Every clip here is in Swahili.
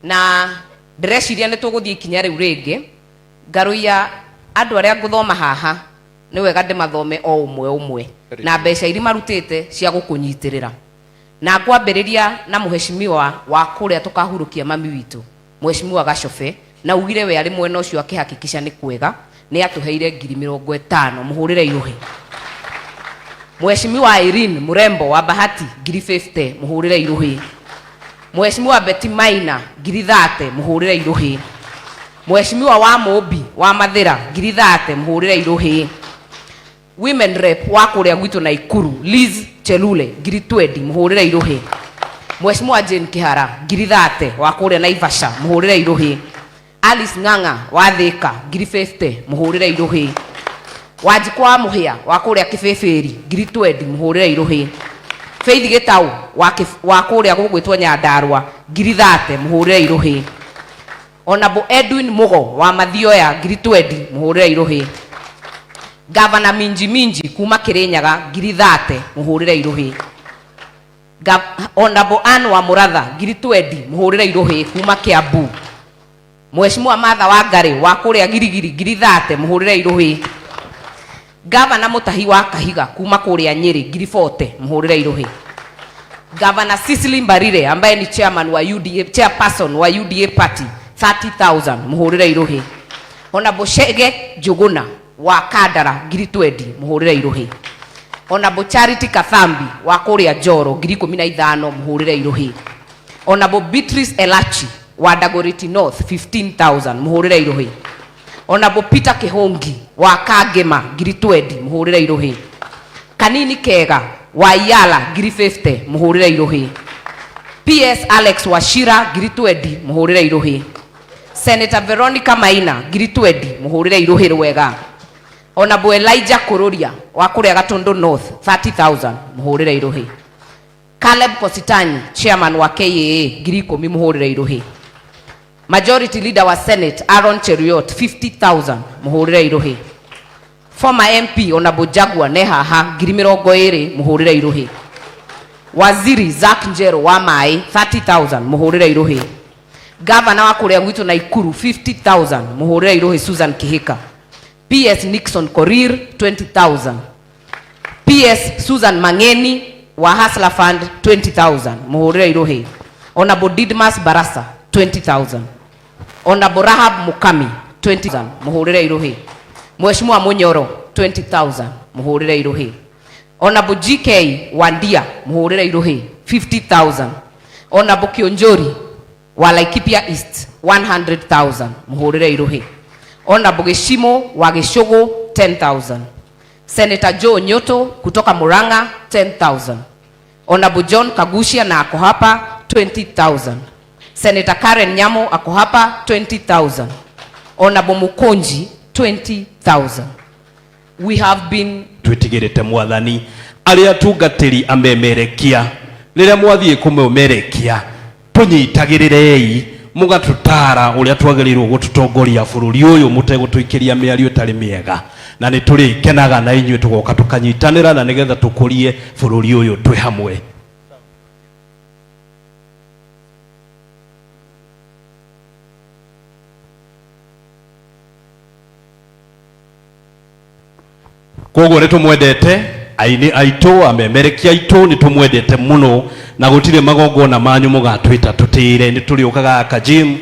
na ndĩreciria nĩ tũgũthiĩ ikinya rĩu rĩngĩ ngaruia andũ arĩa ngũthoma haha nĩ wega ndĩmathome o ũmwe ũmwe na mbeca iria marutĩte cia gũkũnyitĩrĩra na ngwambĩrĩria na mũheshimiwa wa kũrĩa tũkahurukia mami witũ Mheshimiwa Gacobe na ugire we arĩ mwena ũcio akĩhakikisha nĩ kwega nĩ atũheire 50,000 mũhũrĩre iruhi. Mheshimiwa Irene Murembo wa Bahati 50,000 mũhũrĩre iruhi. Mheshimiwa Betty Maina 30,000 mũhũrĩre iruhi. Mheshimiwa wa Mobi wa Mathira 30,000 mũhũrĩre iruhi. Women rep wa kũrĩa gwitũ Naikuru Liz Chelule 20,000 mũhũrĩre iruhi. Mheshimiwa Jane Kihara 30,000 wa kũrĩa Naivasha mũhũrĩre iruhi. Alice Ng'ang'a wa Thika 50,000 mũhũrĩre iruhi. Wanjikwa wa Mũhĩa wa kũrĩa Kĩbĩbĩri 20,000 mũhũrĩre iruhi. Faith Gitau wa kũrĩa gũgwĩtwo Nyandarua 30,000 mũhũrĩre iruhi. Honorable Edwin Mugo wa Mathioya 20,000 mũhũrĩre iruhi. Governor Minji kuma Kĩrĩnyaga 30,000 mũhũrĩre iruhi. Honorable Anne wa Mũratha 20,000 mũhũrĩre iruhi kuma Kiambu. Mheshimiwa Martha Wangari wa kũrĩa Girigiri 30,000 mũhũrĩre iruhi. Governor Mutahi wa Kahiga kuma kũrĩa Nyeri 40,000 mũhũrĩre iruhi. Governor Cecily Mbarire ambaye ni chairperson wa UDA party 30,000 mũhũrĩre iruhi. Honorable Shege Njuguna wa Kandara 20,000 mũhũrĩre iruhi. Honorable Charity Kathambi wa kũrĩa Njoro 15,000 mũhũrĩre iruhi. Honorable Beatrice Elachi wa Dagoretti North 15,000 mũhũrĩre iruhi. Honorable Peter Kihongi wa Kangema 20,000 mũhũrĩre iruhi. Kanini Kega wa Yala 50,000 mũhũrĩre iruhi. PS Alex Wachira 20,000 mũhũrĩre iruhi. Senator Veronica Maina 20,000 mũhũrĩre iruhi rwega. Honorable Elijah Kururia wa kũrĩa Gatundu North 30,000 mũhũrĩre iruhi. Caleb Kositanyi chairman wa KAA 10,000 mũhũrĩre iruhi. Majority leader wa Senate Aaron Cheruiyot 50,000 mũhũrĩre iruhi. Former MP Honorable Jagua Nehaha 20,000 mũhũrĩre iruhi. Waziri Zack Njero wa Mai 30,000 mũhũrĩre iruhi. Governor wa kũrĩa gwitũ Naikuru 50,000 mũhũrĩre iruhi Susan Kihika. PS Nixon Korir 20,000. PS Susan Mangeni wa Hustler Fund 20,000 mũhũrĩre iruhi. Honorable Didmas Barasa 20,000. Honorable Rahab Mukami 20,000 mũhũrĩre iruhi. Mheshimiwa Munyoro 20,000 mũhũrĩre iruhi. Honorable GK Wandia mũhũrĩre iruhi 50,000. Honorable Kionjori wa Laikipia East 100,000 mũhũrĩre iruhi. Honorable Geshimo wa Geshogo 10,000. Senator Joe Nyoto kutoka Murang'a 10,000. Honorable John Kagushia na ako hapa 20,000. Senator Karen Nyamo ako hapa 20,000. Honorable Mukonji 20,000. We have been twetigirite mwathani aria tungatiri amemerekia riria mwathie kumumerekia tunyitagirerei mugatutara uria twagirirwo gututongoria bururi uyu mutegutuikiria miario tari miega na ni turi kenaga na inyuĩ tugoka tukanyitanira na nigetha tukurie bururi uyu twi hamwe. Koguo nĩ tũmwendete aini aitũ amemerekia aitũ nĩ tũmwendete muno na gũtirĩ magongona manyu mũgatwĩta tũtĩre nĩ tũrĩũkaga Kajim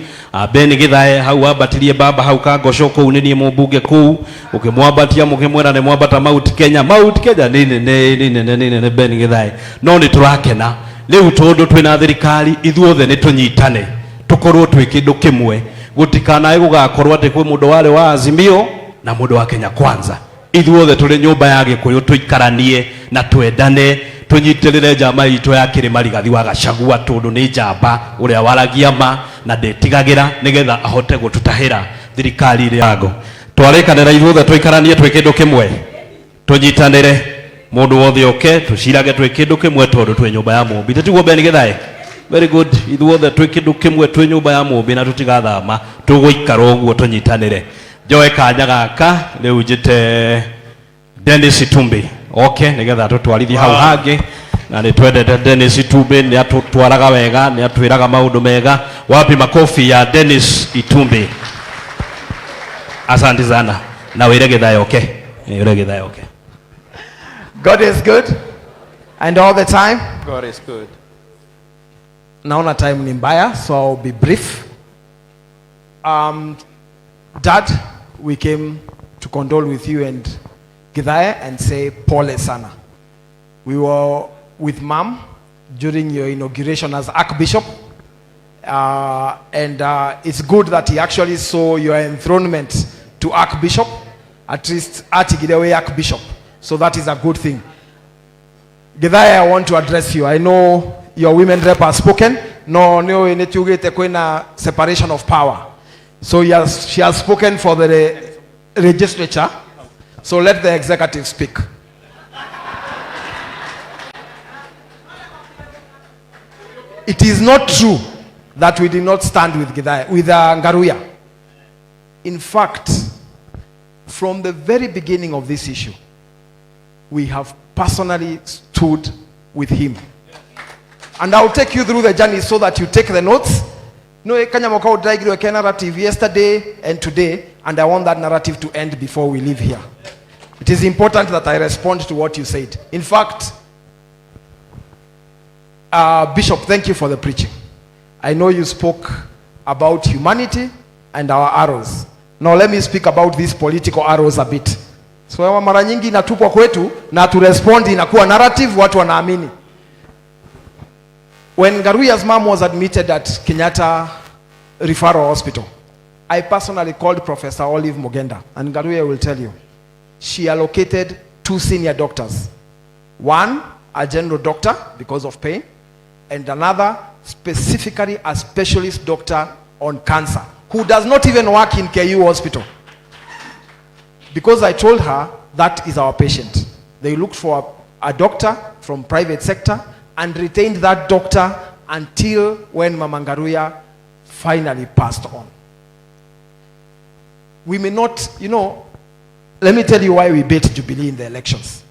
Ben Githae hau ambatirie baba hau Kangoco kũu nĩ niĩ mũmbunge kũu ũkĩmwambatia mũkĩmwĩra nĩ mwambata Mount Kenya nĩ Ben Githae no nĩ tũrakena rĩu tondũ twĩna thirikari ithuothe nĩ tũnyitane tũkorwo twĩ kĩndũ kĩmwe gũtikanae gũgakorwo atĩ kwĩ mũndũ warĩ wa Azimio na mũndũ wa Kenya Kwanza. Ithuothe tuli nyumba ya Gikuyu tuikaranie na twendane tunyitirire njamba itu ya Kirima Rigathi wa Gachagua tondu ni njamba uria waragia ma na ndetigagira nigetha ahote gututahira thirikari iri yago twarikanira ithuothe tuikaranie twi kindu kimwe tunyitanire mundu wothe oke tucirage twi kindu kimwe tondu twi nyumba ya Mumbi tiguo Ben Githae. Very good. Ithuothe twi kindu kimwe twi nyumba ya Mumbi na tutigathama tuguikara uguo tunyitanire. Joe kanya gaka leo jite Dennis Tumbi. Okay, nigetha tutwarithie hau hangi na nĩ twendete Dennis Itumbi, nĩ atũtwaraga wega, nĩ atwĩraga maũndũ mega. Wapi makofi ya Dennis Itumbi. Asante sana. Na wĩre Gĩthai okay. Wĩre Gĩthai okay. God is good and all the time. God is good. Naona time ni mbaya, so I'll be brief. Dad, we came to condole with you and Githaya and say pole sana. We were with Mom during your inauguration as Archbishop, and it's good that he actually saw your enthronement to Archbishop, at least Atigidewe Archbishop. So that is a good thing. Githaya, I want to address you. I know your women rep has spoken. No, separation of power. So she has spoken for the legislature. So let the executive speak. It is not true that we did not stand with Githaya, with Ngaruya. In fact, from the very beginning of this issue, we have personally stood with him. And I'll take you through the journey so that you take the notes. No, Kanyamokao Daigiro narrative yesterday and today, and I want that narrative to end before we leave here. It is important that I respond to what you said. In fact, Bishop, thank you for the preaching. I know you spoke about humanity and our arrows. Now let me speak about these political arrows a bit. So mara nyingi inatupwa kwetu na tu respond inakuwa narrative watu wanaamini. When Ngaruya's mom was admitted at Kenyatta Referral Hospital, I personally called Professor Olive Mogenda, and Ngaruya will tell you, she allocated 2 senior doctors. One, a general doctor because of pain, and another, specifically a specialist doctor on cancer, who does not even work in KU Hospital. Because I told her that is our patient. They looked for a doctor from private sector and retained that doctor until when Mama Ngaruya finally passed on. We may not, let me tell you why we beat Jubilee in the elections.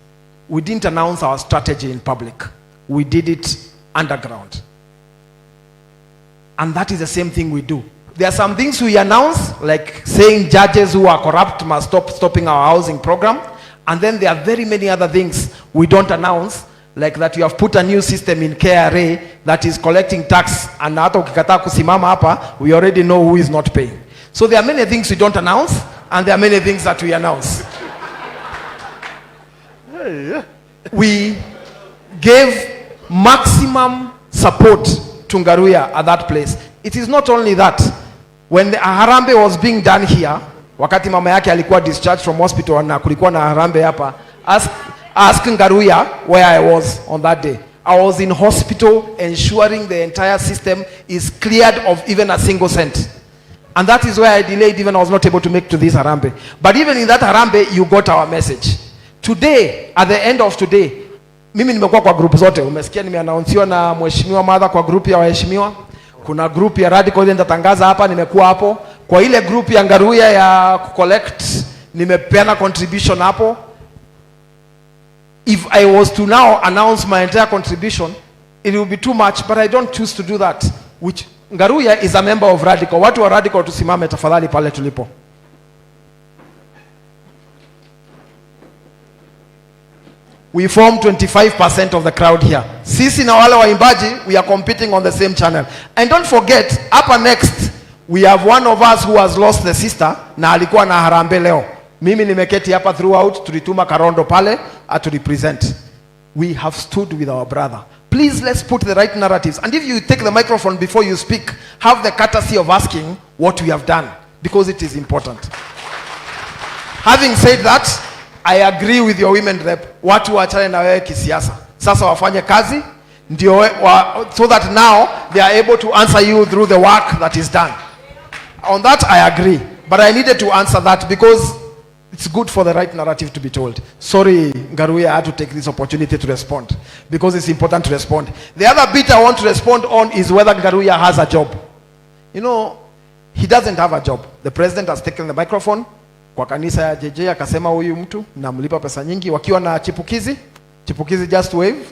We didn't announce our strategy in public. We did it underground. And that is the same thing we do. There are some things we announce, like saying judges who are corrupt must stop stopping our housing program. And then there are very many other things we don't announce, like that you have put a new system in KRA that is collecting tax, and hata ukikataa kusimama hapa, we already know who is not paying. So there are many things we don't announce, and there are many things that we announce. We gave maximum support to Ngaruya at that place. It is not only that. When the Harambe was being done here, wakati mama yake alikuwa discharged from hospital na kulikuwa na Harambe hapa, ask Ngaruya where I was on that day. I was in hospital ensuring the entire system is cleared of even a single cent. And that is where I delayed, even I was not able to make to this Harambe. But even in that Harambe, you got our message. Today, at the end of today, mimi nimekuwa kwa group zote. Umesikia nimeannouncewa na Mheshimiwa Martha kwa group ya waheshimiwa. Kuna group ya Radical ile nitatangaza hapa, nimekuwa hapo. Kwa ile group ya Ngaruya ya collect, nimepeana contribution hapo. If I was to now announce my entire contribution, it would be too much, but I don't choose to do that. Which Ngaruya is a member of Radical. Watu wa Radical tusimame tafadhali pale tulipo. We form 25% of the crowd here. Sisi na wale waimbaji, we are competing on the same channel. And don't forget, upper next, we have one of us who has lost the sister, na alikuwa na Harambe leo. Mimi nimeketi hapa throughout, tulituma Karondo pale, to represent. We have stood with our brother. Please, let's put the right narratives. And if you take the microphone before you speak, have the courtesy of asking what we have done, because it is important. Having said that, I agree with your women rep. Watu waachane na wewe kisiasa. Sasa wafanye kazi ndio so that now they are able to answer you through the work that is done. On that I agree, but I needed to answer that because it's good for the right narrative to be told. Sorry, Ngaruya, I had to take this opportunity to respond because it's important to respond. The other bit I want to respond on is whether Ngaruya has a job. He doesn't have a job. The president has taken the microphone kwa kanisa ya JJ akasema huyu mtu namlipa pesa nyingi wakiwa na chipukizi just wave.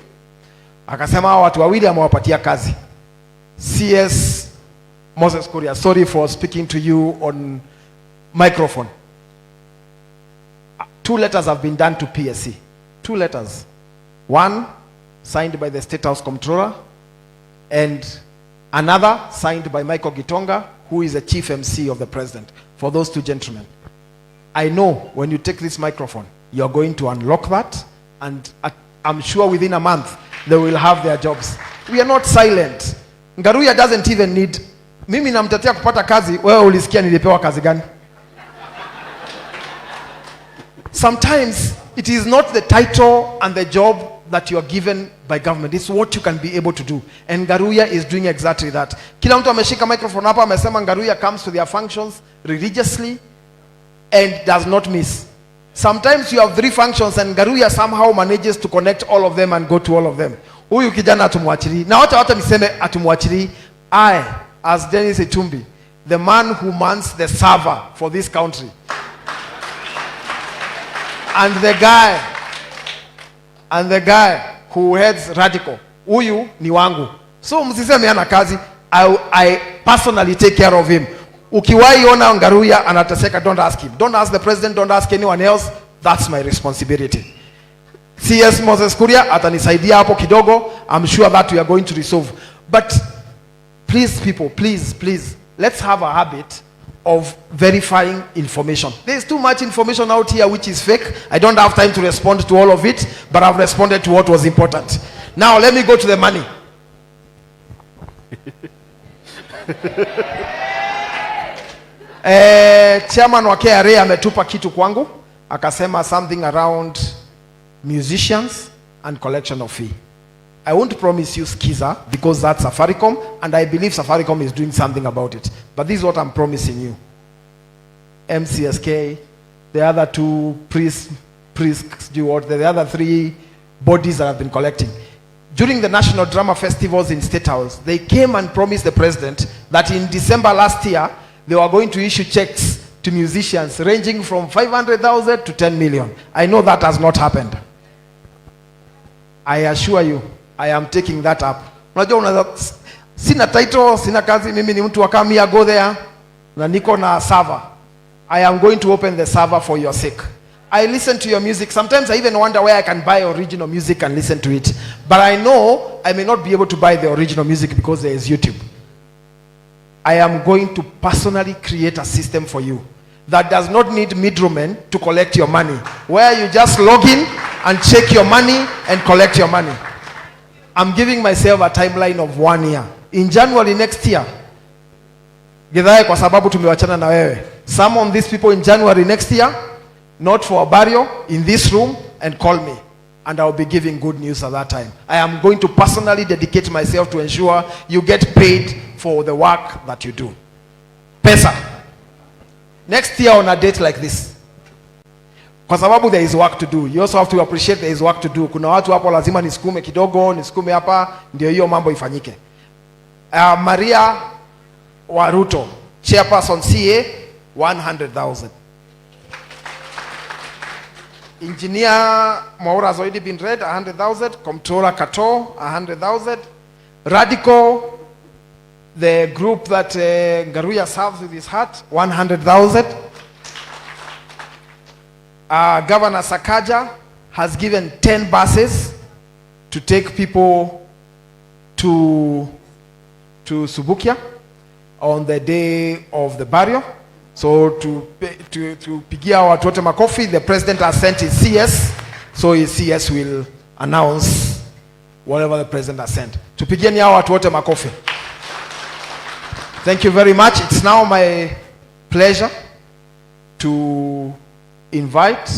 Akasema hao watu wawili amewapatia kazi. CS Moses Kuria, sorry for speaking to you on microphone. 2 letters have been done to PSC. 2 letters. One signed by the State House Comptroller and another signed by Michael Gitonga, who is the chief MC of the president. For those 2 gentlemen, I know when you take this microphone, you're going to unlock that, and I'm sure within a month they will have their jobs. We are not silent. Ngaruya doesn't even need. Mimi namtetea kupata kazi, wewe ulisikia nilipewa kazi gani? Sometimes it is not the title and the job that you are given by government, it's what you can be able to do, and Ngaruya is doing exactly that. Kila mtu ameshika microphone hapa amesema Ngaruya comes to their functions religiously and does not miss. Sometimes you have 3 functions and Ngaruya somehow manages to connect all of them and go to all of them. Huyu kijana atumwachili. Na hata niseme atumwachili. I, as Dennis Itumbi, the man who mans the server for this country, and the guy who heads Radical, huyu ni wangu. So msiseme ana kazi. I personally take care of him. Ukiwahi ona Ngaruya anateseka, don't ask him. Don't ask the president, don't ask anyone else. That's my responsibility. CS Moses Kuria atanisaidia hapo kidogo. I'm sure that we are going to resolve. But please people, please, let's have a habit of verifying information. There's too much information out here which is fake. I don't have time to respond to all of it, but I've responded to what was important. Now let me go to the money. Chairman wa KRA ametupa kitu kwangu, akasema something around musicians and collection of fee. I won't promise you Skiza because that's Safaricom, and I believe Safaricom is doing something about it. But this is what I'm promising you. MCSK, the other 2 priests, the other 3 bodies that have been collecting. During the National Drama Festivals in State House, they came and promised the president that in December last year, they were going to issue checks to musicians ranging from 500,000 to 10 million. I know that has not happened. I assure you, I am taking that up. Unajua sina title, sina kazi, mimi ni mtu wa kamia, go there, na niko na server. I am going to open the server for your sake. I listen to your music. Sometimes I even wonder where I can buy original music and listen to it. But I know I may not be able to buy the original music because there is YouTube. I am going to personally create a system for you that does not need middlemen to collect your money, where you just log in and check your money and collect your money. I'm giving myself a timeline of 1 year. In January next year, Githae kwa sababu tumewachana na wewe, summon these people in January next year, not for a burial, in this room, and call me, and I'll be giving good news at that time. I am going to personally dedicate myself to ensure you get paid for the work that you do. Pesa. Next year on a date like this, kwa sababu there is work to do. You also have to appreciate there is work to do. Kuna watu hapo lazima nisukume kidogo, nisukume hapa, ndio hiyo mambo ifanyike. Maria Waruto, chairperson CA, 100,000. Engineer Mwaura has already been read, 100,000. Comptroller Kato, 100,000. Radical, the group that Ngaruya serves with his heart, 100,000. Governor Sakaja has given 10 buses to take people to Subukia on the day of the burial. So to pigia watu wote makofi, the president has sent his CS, so his CS will announce whatever the president has sent. Tupigieni hao watu wote makofi. Thank you very much. It's now my pleasure to invite,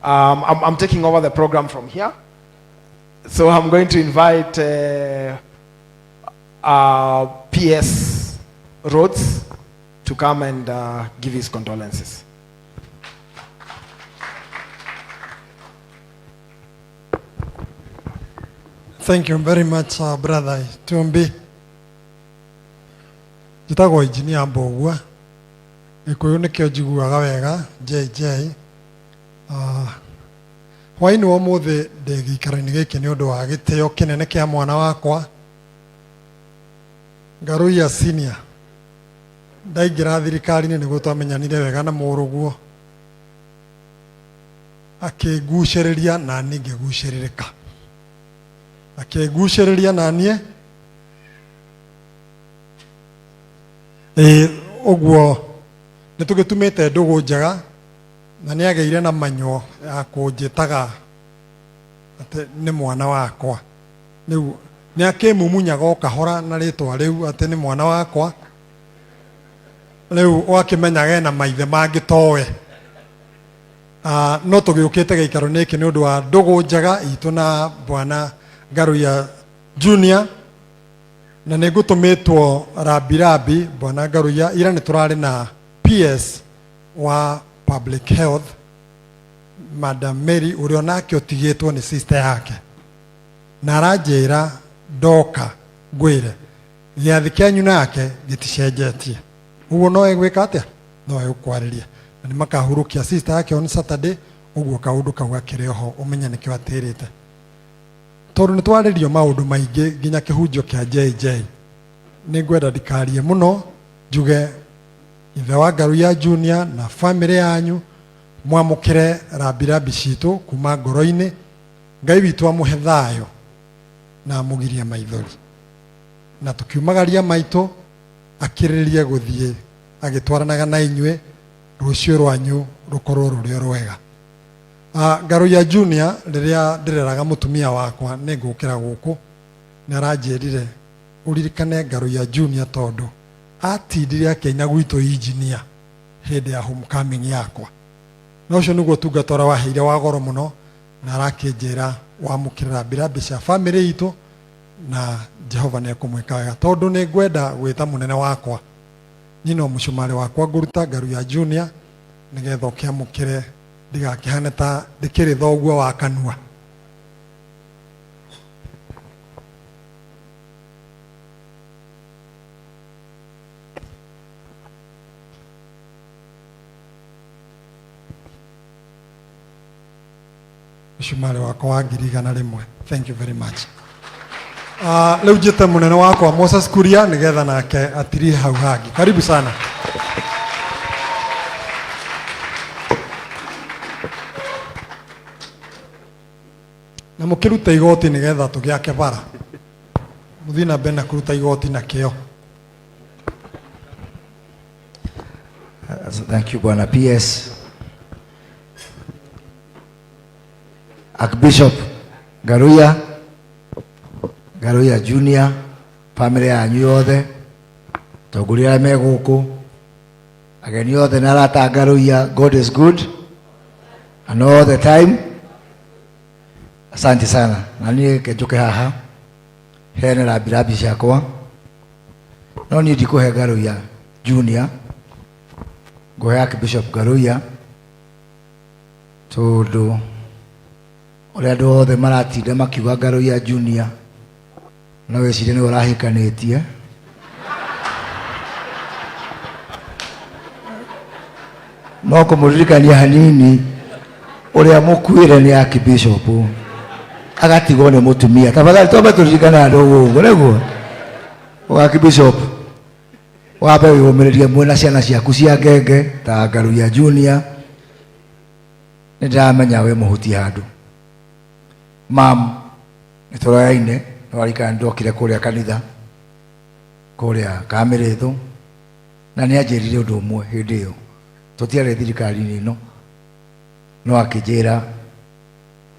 I'm taking over the program from here. So I'm going to invite PS Rhodes to come and give his condolences. Thank you very much, brother Tumbi. Jitago engineer Mbogua. Ikuyu nikio njiguaga wega JJ. hwaini wa mothe ndegikara-inĩ gĩkĩ nĩ ũndũ wa gĩtĩo kĩnene kĩa mwana wakwa Ngaruiya senior. Ndaingĩra thirikari-inĩ nĩguo twamenyanire wega na mũrũguo, akĩngucĩrĩria na niĩ ngĩgucĩrĩrĩka, akĩngucĩrĩria na niĩ ũguo nĩ tũgĩtumĩte ndũgũ njega, na nĩ agĩire na manyo ya kũnjĩtaga atĩ nĩ mwana wakwa. Rĩu nĩ akĩmumunyaga o kahora na rĩtwa rĩu atĩ nĩ mwana wakwa. Rĩu wakĩmenyaga ena maithe mangĩ towe. No tũgĩũkĩte gĩikaro-inĩ gĩkĩ nĩ ũndũ wa ndũgũ njega itũ na Bwana Ngaruiya Junior, na nĩ ngũtũmĩtwo Rabi Bwana Ngaruiya. Ira nĩ tũrarĩ na PS wa Public Health Madam Mary ũrĩa onake ũtigĩtwo nĩ sister yake, na aranjĩra ndoka ngwĩre gĩathĩ kĩanyu nake gĩticenjetie. Ũguo no egwĩka atĩa? No egũkwarĩria na nĩ makahurũkia sister yake on Saturday. Ũguo kaũndũ kau gakĩrĩ oho ũmenye nĩkĩo atĩrĩte, tondũ nĩ twarĩrio maũndũ maingĩ nginya kĩhunjio kĩa JJ. Nĩ ngwenda ndikarie mũno, njuge ithe wa Ngaruiya Junior na family yanyu mwamũkĩre rabi citũ kuma ngoro-inĩ. Ngai witũ amũhe thayũ na amũgirie maithori, na tũkiumagaria maitũ akĩrĩrĩrie gũthiĩ agĩtwaranaga na inyuĩ, rũciũ rwanyu rũkorwo rũrĩ rwega. Ngaruiya Junior rĩrĩa ndĩreraga mũtumia wakwa nĩ ngũkĩra gũkũ, nĩ aranjĩrire ũririkane Ngaruiya Junior tondũ atindire akĩina gwitũ engineer hĩndĩ ya homecoming yakwa, na ũcio nĩguo ũtungata ũrĩa waheire wa goro mũno, na arakĩnjĩra wamũkĩre rabi cia family itũ na Jehova nĩ ekũmwĩka wega, tondũ nĩ ngwenda gwĩta mũnene wakwa nyina mũcumarĩ wakwa ngũruta Ngaruiya Junior nĩgetha ũkĩamũkĩre ndigakĩhane ta ndĩkĩrĩ thoguo wa kanua. Mũcumarĩ wakwa wa 100,000. Thank you very much. Leo njĩte mũnene wakwa Moses Kuria nĩgetha nake atirie hau hangi. Karibu sana. Na mũkĩruta igoti nĩgetha tũgĩake bara, mũthiĩ na mbere na kũruta igoti na kĩo. Thank you Bwana PS. Archbishop Ngaruiya Junior, family yanyu yothe, tongoria me gũkũ, ageni othe na arata Ngaruiya, God is good and all the time. Asante sana. Na niĩ kenjũke haha hene rabi ciakwa, no niĩ ndikũhe Ngaruiya Junior, ngũhe Archbishop Ngaruiya, tondũ ũrĩa andũ othe maratinda makiuga Ngaruiya Junior no wĩcirie nĩ ũrahikanĩtie. No kũmũririkania hanini ũrĩa mũkuĩre nĩ Archbishop agatigwo nĩ mũtumia. Tafadhali twambe tũririkane andũ ũguo nĩguo. Archbishop wambe wĩyũmĩrĩrie mwena ciana ciaku cia ngenge ta Ngaruiya Junior, nĩ ndĩramenya we mũhuti handũ. Mam nĩ tũrayaine, nĩwarikana ndokire kũrĩa kanitha kũrĩa Kamĩrĩthũ, na nĩ anjĩrire ũndũ ũmwe hĩndĩ ĩyo, tũtiarĩ thirikari-inĩ ĩno, no akĩnjĩra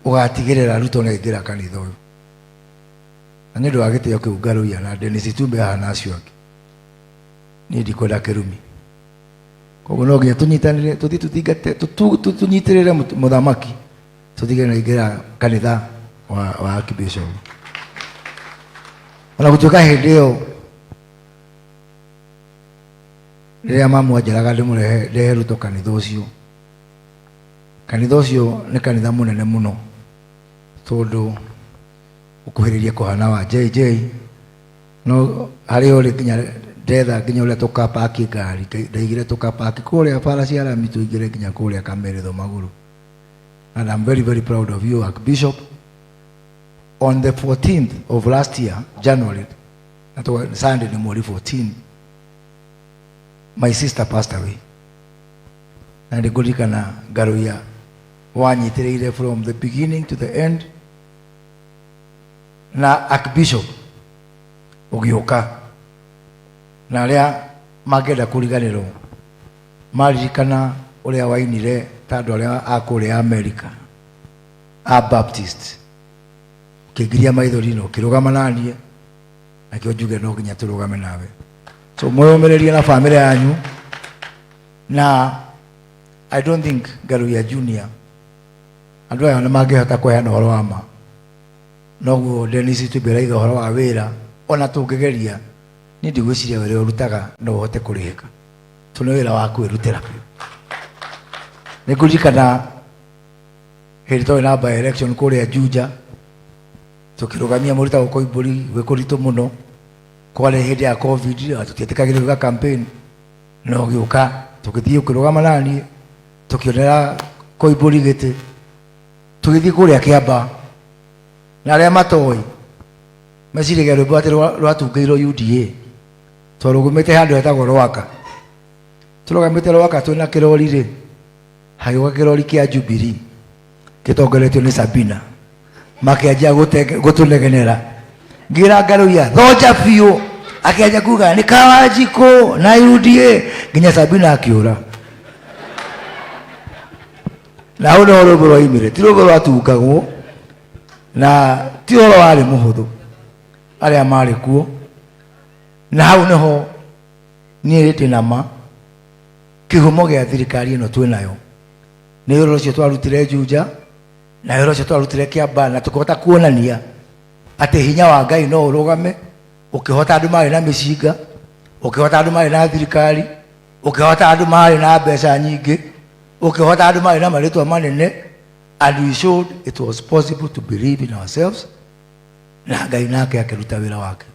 ũgatigĩrĩra Ruto nĩaingĩra kanitha ũyũ, na nĩ ũndũ wa gĩtĩo kĩu Ngaruiya na Dennis Tumbe haha na acio angĩ, niĩ ndikwenda kĩrumi. Koguo no nginya tũnyitanĩre, tũthiĩ tũthingate, tũnyitĩrĩre mũthamaki, tũtigĩrĩre nĩaingĩra kanitha wa Archbishop. Ona gũtuĩka hĩndĩ ĩyo rĩrĩa mamu anjĩraga ndĩmũrehe ndehe Ruto kanitha ũcio nĩ kanitha mũnene mũno, tondũ ũkuhĩrĩria kũhana wa JJ, no harĩ ũrĩ nginya ndetha nginya ũrĩa tũkapaki ngari, ndaigire tũkapaki kũrĩa bara cia rami tũingĩre nginya kũrĩa Kamĩrĩthũ magũrũ. and I'm very, very proud of you, Archbishop. On the 14th of last year, January, that was Sunday, January 14, my sister passed away. And the Golikana Garuya, one year from the beginning to the end. Na Archbishop Ogioka na ria magenda kuriganirwo maririkana uria wainire tandu aria akuria America a Baptist kigiria maithorino kirugama nanie na kio njuge no nginya turugame nawe so mweyomereria na family yanyu na I don't think Garuya Junior andu aya mangihota kweana horo wa ma noguo Dennis tubiraiga horo wa wira ona tungigeria ni ndigwiciria were urutaga no uhote kurihika tune wira wa kwirutira ni kujikana hirito na by election kuria Juja tukirugamia murita ukoiburi wekurito muno kwale hindi ya covid atutietikagira campaign no giuka tukithie kurugama nani tukionera koiburi gete tugithie kuria Kiamba na ria matoi mesirige rwate rwatungeiro UDA twarugumite handu hetagwo Rwaka turugamite Rwaka twina kirori ri hagiuka kirori kia Jubilee kitongoretio ni Sabina makianjia gutunegenera ngira Garuya thoja biu akianjia kuga ni Kawanjiko na UDA nginya Sabina akiura na uno ruburo imire tiruburo atungagwo na tioro wari muhuthu aria mari kuo na hau neho ni tinama kihumo gia thirikari ino twinayo ni yoro cio twarutire Juja na yoro cio twarutire Kiamba na tukihota kuonania ati hinya wa Ngai no urugame ukihota andu mari na mishinga ukihota andu mari na thirikari ukihota andu mari na mbeca nyingi ukihota andu mari na maritwa manene. And we showed it was possible to believe in ourselves. Na Ngai nake akiruta wira wake.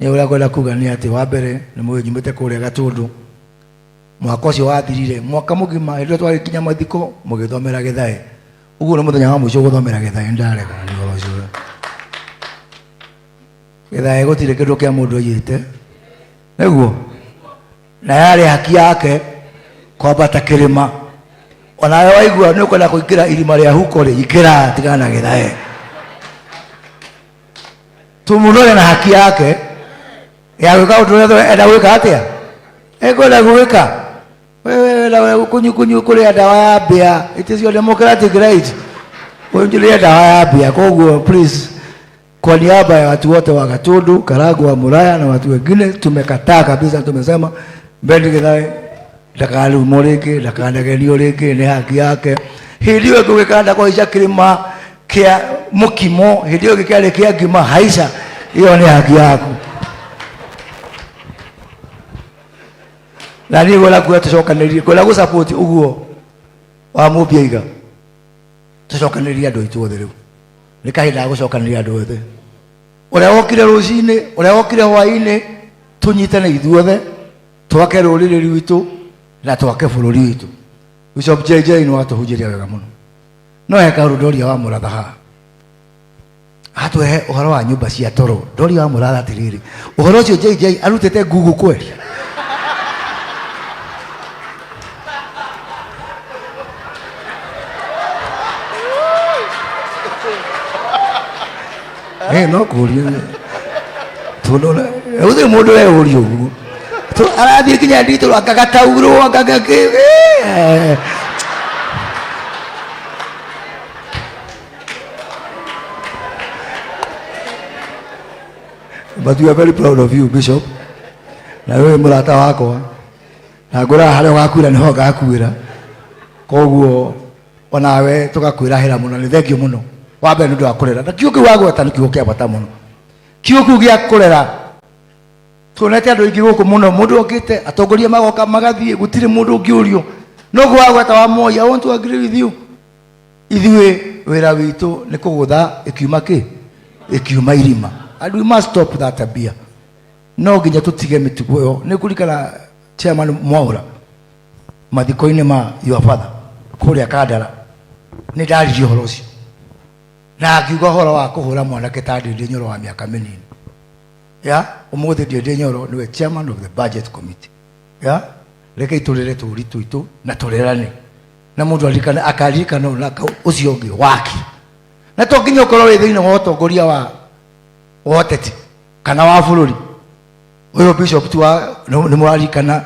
Ni uria kwenda kuga ni ati wa mbere ni mwenyumite kuria Gatundu. Mwaka ucio wathirire mwaka mugima ndio twari kinya mathiko mugithomera Githae. Uguo ni muthenya wa mwisho guthomera Githae ndarega ni goro ucio. Githae gutire kindu kia mundu yite. Neguo. Na yale haki yake kwambata kirima. Ona waigua ni ukwenda kuingira irima ria huko ri ikira tigana Githae tumunore na haki yake ya gwika undu enda gwika atia ekwenda gwika wewe na kunyu kuri dawa ya bia. It is your democratic right kuingilia dawa ya bia. Koguo please, kwa niaba ya watu wote wa Gatundu, Karagwa, Muraya na watu wengine tumekataa kabisa. Tumesema Mbendi Githae ndakaru rĩngĩ ndakanagenio rĩngĩ nĩ haki yake. Hĩndĩ ĩyo ngũgĩkanda kwa ica kĩrĩma kĩa mũkimo, hĩndĩ ĩyo gĩkĩarĩ kĩa ngima haica, ĩyo nĩ haki yaku. Na niĩ gwĩra kuga tũcokanĩrie, gwĩra gũsupport ũguo wa Mũmbĩiga, tũcokanĩrie andũ aitũ othe rĩu. Nĩ kahinda ga gũcokanĩria andũ othe. Ũrĩa wokire rũcinĩ, ũrĩa wokire hwaĩ-inĩ, tũnyitane ithuothe, twake rũrĩrĩ rwitũ na twake bũrũri witũ. Bishop JJ nĩ watũhunjĩria wega mũno. No eka Ndoria wa Mũratha haha atũhe ũhoro wa nyũmba cia toro. Ndoria wa Mũratha atĩrĩrĩ, ũhoro ũcio JJ arutĩte Google kweli? No kũria tũnona ũthĩ mũndũ ũrĩa ũguo arathiĩ kinya nditũ akagataurwo akagakĩ. But we are very proud of you, Bishop. Na wewe mũrata wakwa, na ngũra harĩa ũgakuĩra nĩho ngakuĩra. Koguo onawe tũgakwĩrahĩra mũno, nĩ thengio mũno. Wa mbere nĩ ũndũ wa kũrera, na kiugo kĩu wagweta nĩ kiugo kĩa bata mũno. Kiugo kĩu gĩa kũrera, tuonete andũ aingĩ gũkũ mũno, mũndũ okĩte atongoria magoka magathiĩ, gũtirĩ mũndũ ũngĩũrio. No gwagweta wa Moi, I want to agree with you. Ithuĩ wĩra witũ nĩ kũgũtha ĩkiuma kĩ? Ĩkiuma irima. And we must stop that tabia. No nginya tũtige mĩtugo ĩyo. Nĩ kũrikana Chairman Mwaura mathiko-inĩ ma your father kũrĩa Kandara, nä ndaririe å horo å cio na akiuga å horo wa kå hå ra mwanake ta Ndindi Nyoro wa mä aka mä nini ya å må thä Ndindi Nyoro nä we chairman of the budget committee ya rekei tå rä re tå ri tå na tå rerane na må ndå akaririkana na å cio å ngä waki na to nginya å korwo wä thä inä wa å tongoria wa woteti kana wa bå rå ri å yå bishop tu nä må rarikana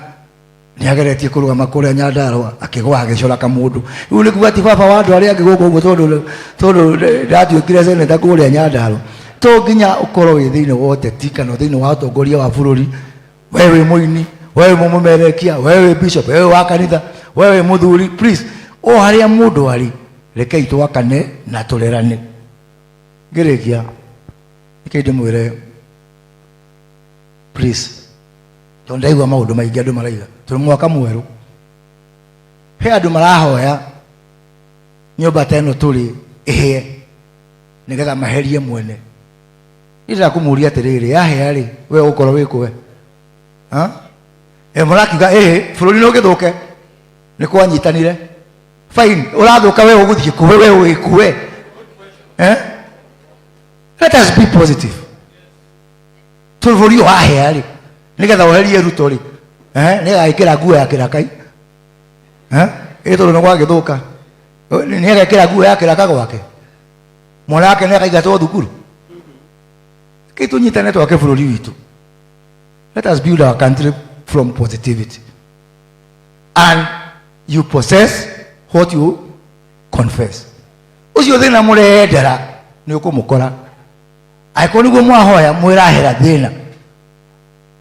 nä ageretie kå rå gama kå rä a Nyandarua akä gwa agä cora kamå ndå rä u nä kuga ti baba wa andå arä angä gå kå å guo tondå ndatuä kire seneta kå rä a Nyandarua to nginya å korwo wä thä inä wa ũteti kana thä inä wa ũtongoria wa bå rå ri we wä må ini we wä må merekia we wä bishop we wa kanitha we wä må thuri please o harä a må ndå arä rekei twakane na tå rerane ngä rä kia rekei ndä mwä re please tondå ndaigua maå ndå maingä andå maraiga tå mwaka mwerå he andå marahoya nyåmba ta ä no tå rä ĩhĩe nä getha maherie mwene nä ndä rakå må ria atä rä rä yahea rä we gå korwo wä kwe må rakiuga ä bå rå ri no gä thå ke nä kwanyitanire fine å rathå ka we å gå thiä kue we wä kue let us be positive tå bå ri å wahea rä nä getha weherie Ruto rä nä gagä kä ra nguo ya kä rakai ä tondå nä gwagä thå ka nä agäkä ra nguo ya kä raka gwake mwana wake nä akaigatwo thukuru kä tå nyitane twake bå rå ri witå let us build our country from positivity and you possess what you confess å cio thä na må reendera nä å kå må kora angäkorwo nä guo mwahoya mwä rahera thä na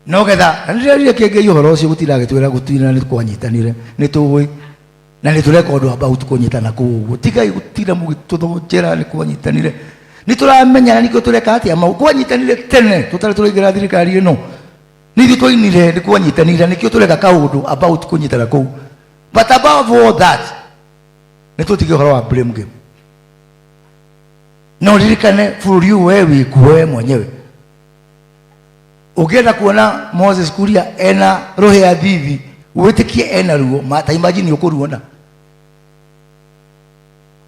no getha nä rerire kä ngä å horo å cio gå tiragä twä ra gå tina nä kwanyitanire nä tå wä na nä tå reka å ndå about kå nyitana kå å guo tigai gå tira må gä tå thonjera nä kwanyitanire nä tå ramenya na nikio tå reka atä a kwanyitanire tene tå tarä tå raingä ra thirikari ä no nä ithuä twainire nä kwanyitanire nä kä o tå reka kaå ndå about kå nyitana kå u but above all that nä tå tige å horo wa blame game no ririkane bå rå ri å we wä kuwe mwenyewe ũngĩenda kuona Moses Kuria ena roho ya thithi wĩtĩkie ena ruo ta imagine ũkũruona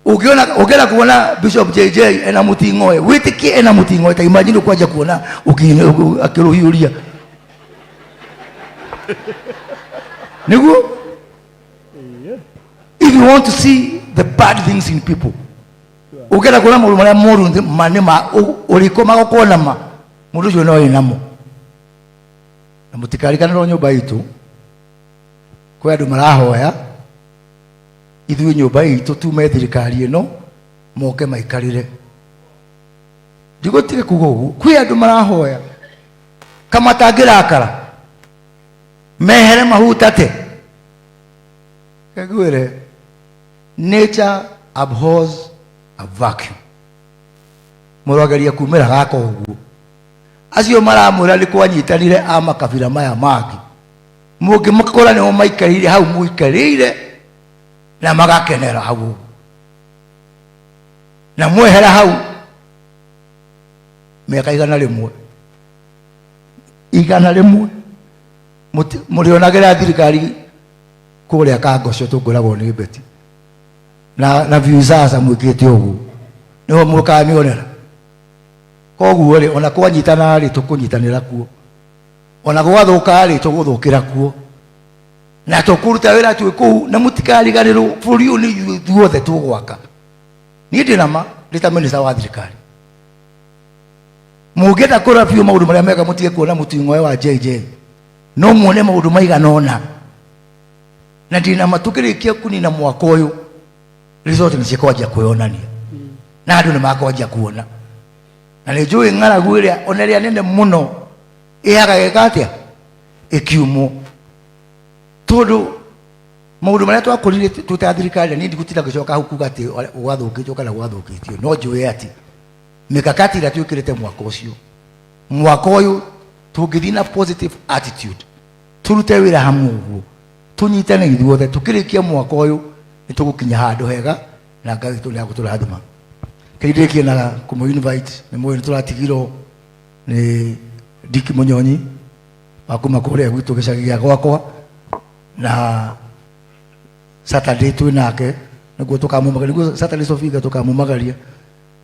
ũngĩenda kuona Bishop JJ ena mũting'oe wĩtĩkie ena mũting'oe ta imagine ũkwanja kuona akĩrũhiũria nĩguo if you want to see the bad things in people ũngĩenda kuona maũndũ marĩa moru manĩma ũrĩkũ magũkũonama mũndũ ũcio no wĩ namo na mutikarikanirwo nyumba itu kwe andu marahoya ithuĩ nyumba itu tume thirikari ĩno moke maikarire ndigũtige kuga ũguo kwe andu marahoya kama tangĩrakara mehere mahutate ngwĩre nature abhors a vacuum mũrogeria kumĩra gaka ũguo acio maramwĩra nĩ kwanyitanire a makabira maya mangĩ mũngĩmakora nĩo maikarĩire hau mũikarĩire na magakenera hau na mwehera hau mĩaka igana rĩmwe mũrĩonagĩra thirikari kũrĩa Kangoco tũngĩragwo nĩ Beti na Viusasa mwĩkĩte ũguo nĩho mũkamĩonera koguo rĩ ona kwanyitana rĩ tũkũnyitanĩra kuo ona gwathũka rĩ tũgũthũkĩra kuo na tũkũruta wĩra twĩ kũu na mũtikariganĩrwo bũrũri ũyũ nĩ ithuothe tũgwaka niĩ ndĩ nama ndĩ ta mĩnĩsta wa thirikari mũngĩenda kũrora biũ maũndũ marĩa mega mũtige kuona mũting'oe wa JJ no muone maũndũ maigana ũna na ndĩ nama tũkĩrĩkia kũnina mwaka ũyũ resort nĩ cikwanjia kwĩonania na andũ nĩ makwanjia kuona na nĩ njũĩ ng'aragu ĩrĩa ona ĩrĩa nene mũno ĩhagagĩka atĩa ĩkiumwo tondũ maũndũ marĩa twakũrire twĩ ta thirikari niĩ ndigũtinda ngĩcoka hau kuga atĩ gwathũkĩtio kana gwathũkĩtio no njũĩ atĩ mikakati ĩrĩa twĩkĩrĩte mwaka ũyũ tũngĩthiĩ na positive attitude tũrute wĩra hamwe ũguo tũnyitane ithuothe tũkĩrĩkia mwaka ũyũ nĩ tũgũkinya handũ hega na Ngai witũ nĩ agũtũrathima kĩrĩkie na kũmũ invite nĩ mũĩ nĩ tũratigirwo nĩ Dick Mũnyonyi wa kuma kũrĩa gwitũ gĩcagi gĩa gwakwa na Saturday twĩ nake niguo tukamumagaria niguo Saturday of Figa tukamumagaria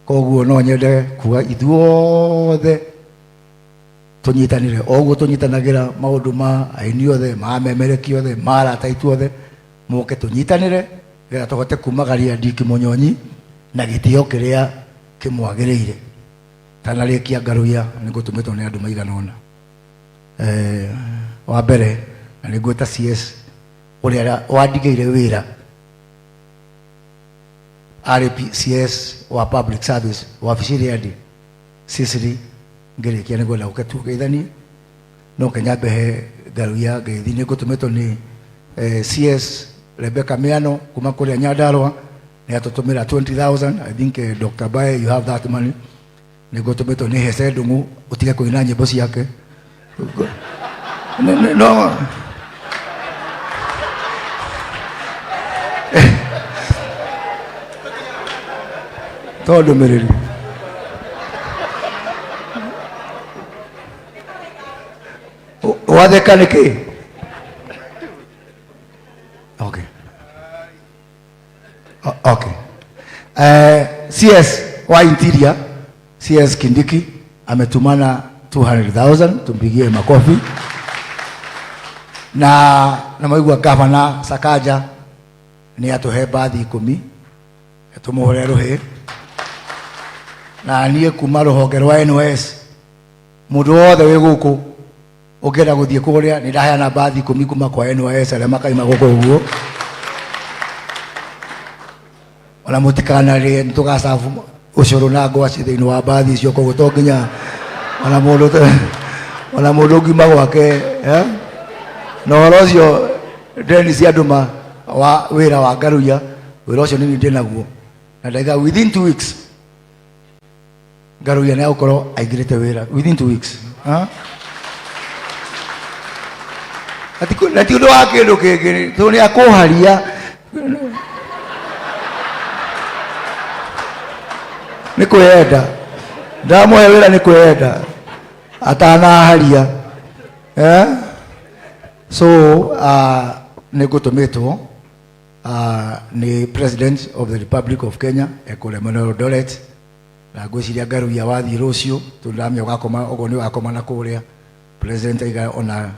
koguo no nyende kuga ithuothe tunyitanire oguo tunyitanagira maundu ma aini othe ma memereki othe marata ithuothe muke tunyitanire gera tuhote kumagaria Ndiki Munyonyi na gitio kiria kimwagiriire tanarikia Ngaruya nigutumitwo ni andu maiganona wa mbere na niguta CS uria wandigeire wira RPCS wa public service wa Fishiriadi Sisiri ngirikia niguo la uketu geithani no kenyambe he Ngaruya geithi nigutumitwo ni CS Rebecca Miano kuma kuria Nyandarua ni atutumira 20,000. I think Dr. Bae you have that money nigutumitwo ni Hese Ndungu utige kuina nyimbo ciake no todo mereri watheka niki okay okay CS wa interior CS Kindiki ametumana 200,000 tumpigie makofi na maigua gavana Sakaja ni atuhe bathi 10 tumuhore ruhi na niä kuma rũhonge rwa NOS mũndũ wothe wĩ gũkũ ũngĩenda gũthiĩ kũrĩa nĩ ndaheana bathi 10 kuma kwa NOS arĩa makaima gũkũ ũguo ona mũtikanarĩe nĩ tũgacabu ũcũrũ na ngwacĩ thĩinĩ wa bathi icio koguo to nginya ona mũndũ ngiuma gwake na ũhoro ũcio Dennis Anduma wa wĩra wa Ngaruya wĩra ũcio nĩ ndĩ naguo na ndaiga within 2 weeks Ngaruya nä agåkorwo aingä wira within 2 weeks na ti å ndå wa kä ndå kä ngä tå nä akå haria nä kwä enda ndamoya wä ra nä kwä enda atanaharia so nä ngå tå mä two nä President of the Republic of Kenya ekå mwena wa Eldoret na ngwiciria Ngaruya wathi rucio tundamya ugakoma ugo ni ugakoma na kuria president aiga ona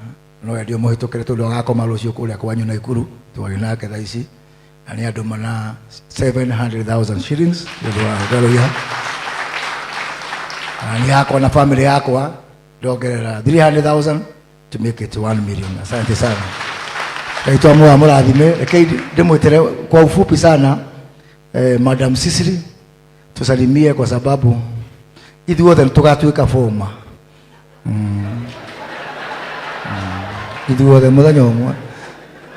no endio muhitukire tundu ugakoma rucio kuria kwanyu na Ikuru twari nake thaa ici na ni andu mana 700,000 shillings ndio Ngaruya ani yako na family yako ndongerera 300,000 to make it 1 million. Asante sana kaitwa mwa murathime rekei ndimwitere kwa ufupi sana Madam Sisiri tusalimie kwa sababu ithuothe tugatuika forma ithuothe muthenya umwe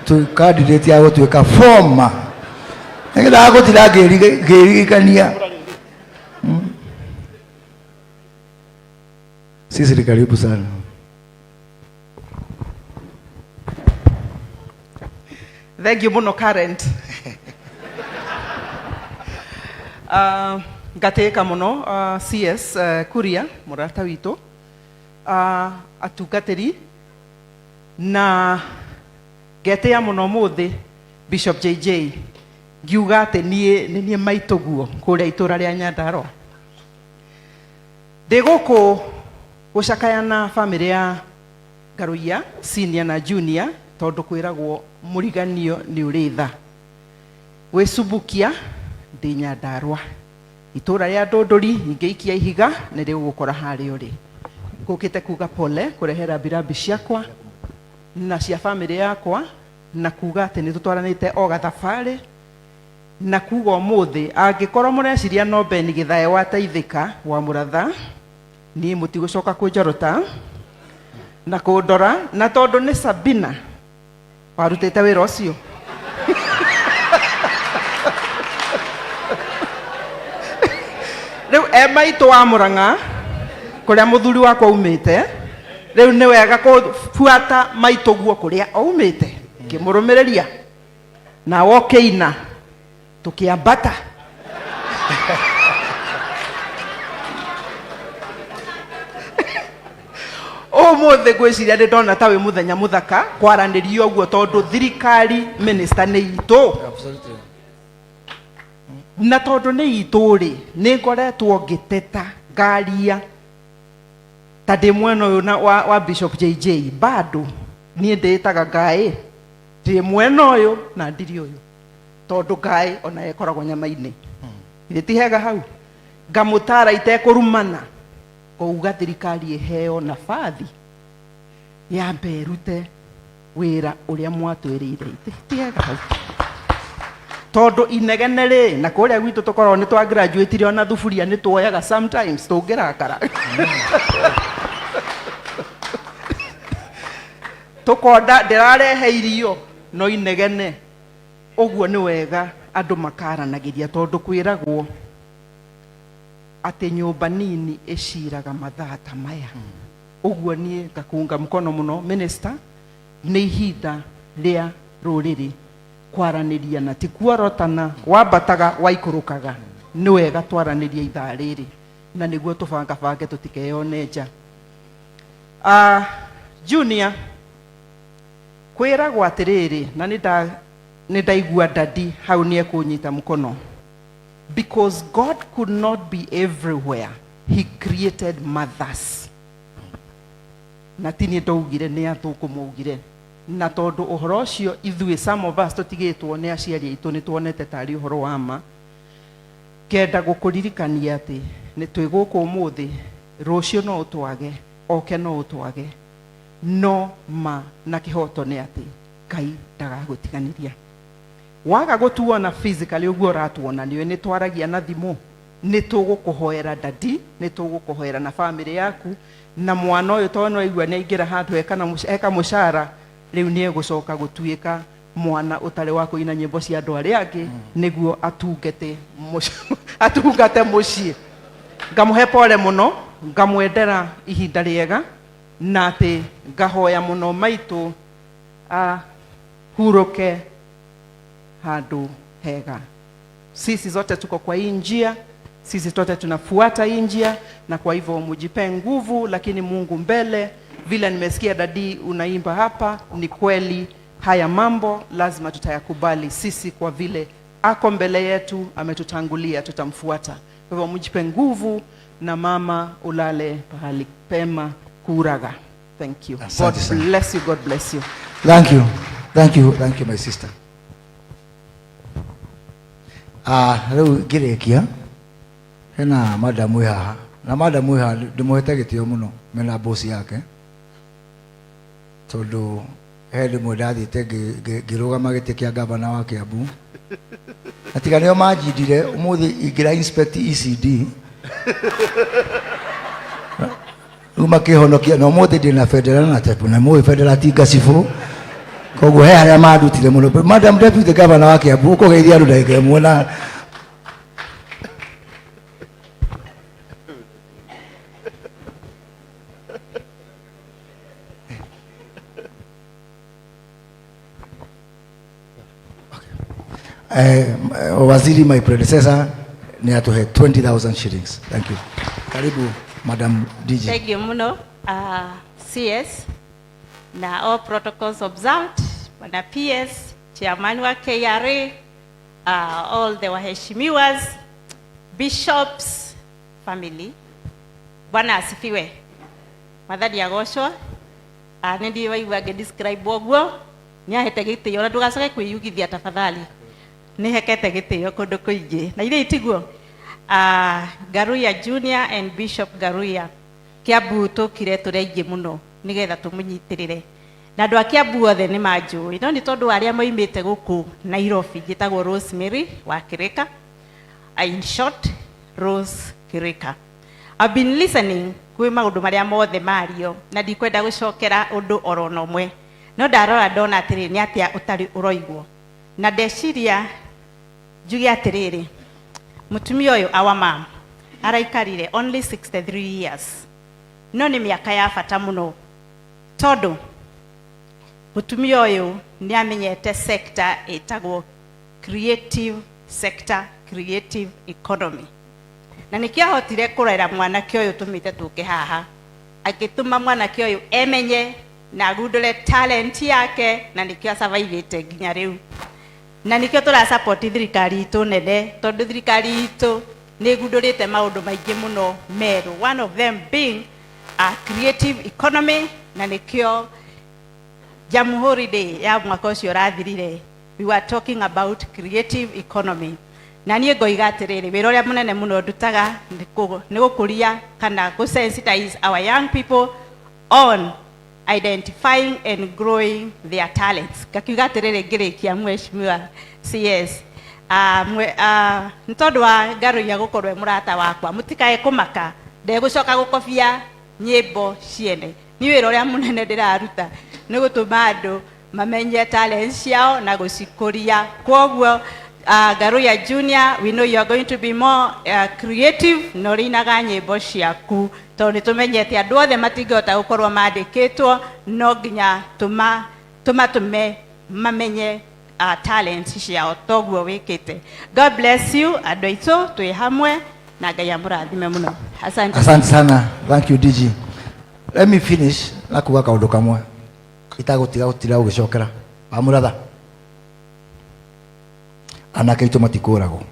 tu candidate ya gutuika forma ngira gutira ngirigikania Sisiri karibu sana. Thank you muno Current. Ngateka muno CS Kuria murata witu atungatiri na getea muno muthi Bishop JJ ngiuga ati nie maitoguo kuria itura ria Nyandarua ndiguku gucakayana family ya Ngaruya senior na junior tondu kwiragwo muriganio ni uritha wisubukia ndi Nyandarua itura ria Ndunduri ingeikia ihiga ni rigukora hari uri ngukite kuga pole kurehera birambi ciakwa na cia family yakwa na kuga ati ni tutwaranite o gathabari na kuga umuthi angikorwo mureciria no Ben Githae wateithika wa muratha ni mutigucoka kunjorota na kundora na tondu ni Sabina warutite wira ucio riu emaitu wa Murang'a kuria muthuri wakwa umite riu ni wega kufuata maituguo kuria umite kimurumiriria na wokeina tukiambata umuthi gwiciria ndi ndona tawe muthenya muthaka kwaranirio guo tondu thirikari minister ni itu na tondu ni ituri ni ngoretwo ngiteta ngaria ta ndi mwena uyu wa Bishop JJ bado nie nditaga Ngai ndi mwena uyu na ndiri uyu tondu Ngai ona ekoragwo nyama-ini nditihega hau ngamutara itekurumana kouga thirikari iheo nabathi ya mberute wira uria mwatwirire itihega hau tondu inegene ri na kuria gwitu tukorwo ni twa graduate ona thufuria ni tuoyaga sometimes tungirakara tukonda ndirarehe irio no inegene uguo ni wega andu makaranagiria tondu kwiragwo ati nyumba nini iciraga mathaa ta maya uguo nie ngakunga mkono muno minister ni ihinda ria ruriri kwaraniria na tikuorotana wambataga waikurukaga ni wega twaraniria ithaa riri na niguo tubanga bange tutikeyone nja Junior kwiragwo atiriri na nindaigua dadi hau nie kunyita mkono because God could not be everywhere. He created mothers na tini ndaugire ni atukumugire na tondu uhoro ucio ithui some of us tutigitwo ni aciari aitu ni tuonete tari uhoro wa ma kenda gukuririkania ati ni twiguku umuthi rucio no utwage oke no utwage no ma na kihoto ni ati Ngai ndagagutiganiria waga gutuona physically uguo ratuona ni twaragia na thimu ni tugukuhoera dadi ni tugukuhoera na family yaku na mwana uyu tono igua ni ingira handu eka mushara riu ni egucoka gutuika mwana utari wa kuina nyimbo cia andu aria angi niguo atungate mucii ngamuhe pole muno ngamwendera ihinda riega na ati ngahoya muno maitu huroke handu hega. Sisi zote tuko kwa hii njia, sisi zote tunafuata hii njia, na kwa hivyo mujipe nguvu, lakini Mungu mbele. Vile nimesikia dadi unaimba hapa, ni kweli haya mambo lazima tutayakubali sisi, kwa vile ako mbele yetu, ametutangulia, tutamfuata. Kwa hivyo mujipe nguvu, na mama ulale pahali pema kuraga. Thank you. God bless you. God bless you. Thank you. Thank you. Thank you, my sister. Leo girekia hena madamu haha na madamu haha ndimuhete gitio muno mena boss yake tondu hedi mudathite ngirugama giti kia gavana wa Kiambu atiga nio manjindire umuthi ingira inspect ECD uma kihonokia no umuthi ndina federal na tepu na mu federal tinga sifu koguo he haria mandutire muno madam deputy governor wa Kiambu ko geithia andu ndaike muona waziri my predecessor ni atuhe 20,000 shillings. Thank you. Karibu Madam DJ. Thank you muno. CS na all protocols observed, Bwana PS, chairman wa KRA, all the waheshimiwas, bishops, family. Bwana asifiwe. Madhadi agoshwa. Nindi waigua describe oguo. Nyahete gitio na ndugacoke kwiyugithia tafadhali. Ni hekete gitio kundu kuingi. Na ile itiguo Garuya Junior and Bishop Garuya Kiambu tukire turaingi muno nigetha tumunyitirire. Na andu a Kiambu othe ni manjui. No ni tondu aria moimite guku Nairobi gitagwo Rosemary wa Kirika. In short, Rose Kirika. I've been listening kwi maundu maria mothe mario na ndikwenda gucokera undu orono mwe. No ndarora ndona atiri ni atia utari uroigwo. Na ndeciria njuge atiriri mutumia uyu our mom araikarire only 63 years. No ni miaka ya bata muno tondu mutumia uyu ni amenyete sector etagwo creative sector, creative economy. Na nikiahotire kurera mwanake uyu tumite tuke haha agituma mwanake uyu emenye na gudule talent yake na nikio survive nginya riu. na nikio tura support thirikari itu nene tondu thirikari itu ni gundurite maundu maingi muno meru, one of them being a creative economy, na nikio Jamhuri Day ya mwaka ucio rathirire we were talking about creative economy, na niĩ ngoiga atĩrĩrĩ wĩra ũrĩa mũnene mũno ndutaga nĩ gũkũria kana gũsensitize our young people on identifying and growing their talents. Ngakiuga atĩrĩrĩ ngĩrĩkia Mheshimiwa CS nĩ tondũ wa Ngaruiya gũkorwo mũrata wakwa mũtikae kũmaka ndegũcoka gũkobia nyĩmbo ciene. Nĩ wĩra ũrĩa mũnene ndĩraruta nĩ gũtũma andũ mamenye talents ciao na gũcikũria. Kwoguo Ngaruiya Junior, we know you are going to be more creative no rĩinaga nyĩmbo ciaku tondũ nĩ tũmenyete andũ othe matingĩhota gũkorwo mandĩkĩtwo, no nginya tũmatũme mamenye talents ciao toguo wĩkĩte. God bless you andũ aitũ twĩ hamwe na Ngai amũrathime mũno. Asante sana. Thank you DG. Let me finish na kuga kaundu kamwe itagutiga gutira ugicokera amuratha anake itu matikurago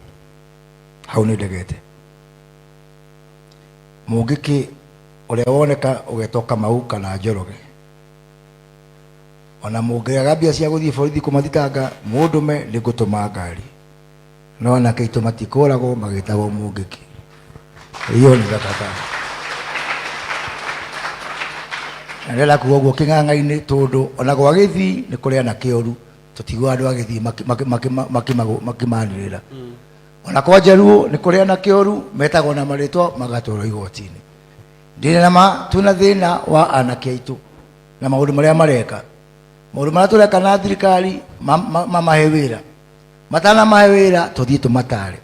hau ni ndegete mungiki uria woneka ugetoka mau kana Njoroge ona mungiaga mbia cia guthii borithi kumathitanga mundume ni gutuma ngari no anake itu matikurago magitagwo mungiki iyo ni gatata Nela kuogwo king'ang'a-inĩ tondu ona gwa gĩthii nĩ kũrĩ anake oru tũtigua andũ agĩthii makimanĩrĩra ona kwa Njaruo nĩ kũrĩ anake oru metagwo na marĩtwa magatwarwo igoti-inĩ. Ndĩrĩ nama tuna thĩna wa anake aitũ na maũndũ marĩa mareka, maũndũ marĩa tũreka na thirikari mamahe wĩra, matanamahe wĩra tũthiĩ tũmatare.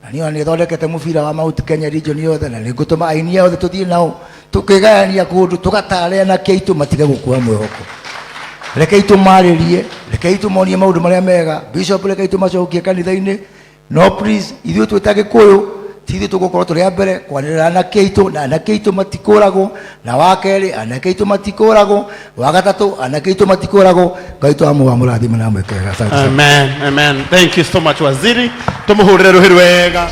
Na niĩ nĩ thondekete mũbira wa Mount Kenya region yothe na nĩ ngũtũma aini othe tũthiĩ nao tukigayania kundu tugatare na keitu matige gukua mwehoko. Rekei tumarĩrie, rekei tumonie maundu maria mega. Bishop rekei tumacokie kanitha-inĩ. No please, ithuĩ twĩta Gĩkũyũ tithuĩ tũgũkorwo tũrĩ a mbere kwanĩrĩra anake aitũ, na anake aitũ matikũragwo, na wa kerĩ anake aitũ matikũragwo, wa gatatũ anake aitũ matikũragwo. Ngai amũrathime na amwĩke wega. Amen, amen. Thank you so much Waziri. Tumuhũrĩre rũhĩ rwega.